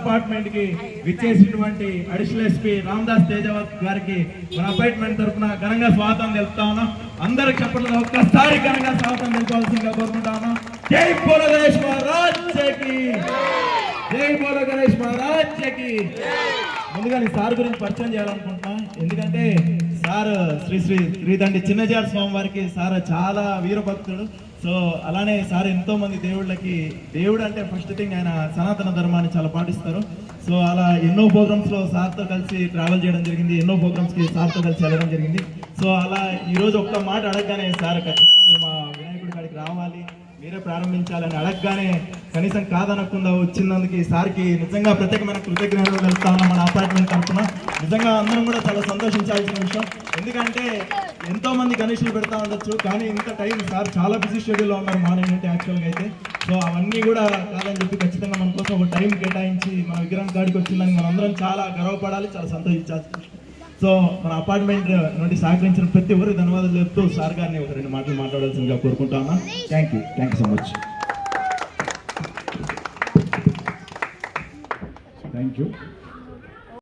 Apartment కి విచ్చేసినటువంటి additional SP Ramdas Tejavath గారికి మన అపార్ట్మెంట్ తరఫున ఘనంగా స్వాగతం తెలుపుతా ఉన్నాం. అందరికి చెప్పడంలో ఒక్కసారి ఘనంగా స్వాగతం తెలుపవలసిందిగా కోరుకుంటా ఉన్నాం. జై బోలో గణేష్ మహారాజ్ కి, జై బోలో గణేష్ మహారాజ్ కి. ముందుగా నీ సార్ గురించి పరిచయం చేయాలనుకుంటున్నా. ఎందుకంటే సార్ శ్రీ శ్రీ శ్రీదండి చిన్నజార్ స్వామి వారికి సార్ చాలా వీరభక్తుడు. సో అలానే సార్ ఎంతో మంది దేవుడు అంటే ఫస్ట్ థింగ్ ఆయన సనాతన ధర్మాన్ని చాలా పాటిస్తారు. సో అలా ఎన్నో ప్రోగ్రామ్స్ లో సార్తో కలిసి ట్రావెల్ చేయడం జరిగింది, ఎన్నో ప్రోగ్రామ్స్ కి సార్తో కలిసి వెళ్ళడం జరిగింది. సో అలా ఈరోజు ఒక్క మాట అడగగానే సార్ ఖచ్చితంగా మీరు మా వినాయకుడి కాడికి రావాలి, మీరే ప్రారంభించాలని అడగగానే కనీసం కాదనకుండా వచ్చినందుకు సార్కి నిజంగా ప్రత్యేకమైన కృతజ్ఞతలు తెలుస్తా ఉన్నాం మన అపార్ట్మెంట్ తరఫున. నిజంగా అందరం కూడా చాలా సంతోషించాల్సిన విషయం. ఎందుకంటే ఎంతో మంది గణేషులు పెడతా ఉండొచ్చు, కానీ ఇంత టైం సార్ చాలా బిజీ షెడ్యూల్లో ఉన్నారు మార్నింగ్ అంటే యాక్చువల్గా అయితే. సో అవన్నీ కూడా కాదని చెప్పి ఖచ్చితంగా మన కోసం ఒక టైం కేటాయించి మన విగ్రహం కాడికి వచ్చిందని మనం అందరం చాలా గర్వపడాలి, చాలా సంతోషించాల్సిన విషయం. సో మన అపార్ట్మెంట్ నుండి సహకరించిన ప్రతి ఒక్కరికి ధన్యవాదాలు చెప్తూ సార్ గారిని ఒక 2 మాటలు మాట్లాడాల్సిందిగా కోరుకుంటా ఉన్నా. Thank you so much. Thank you.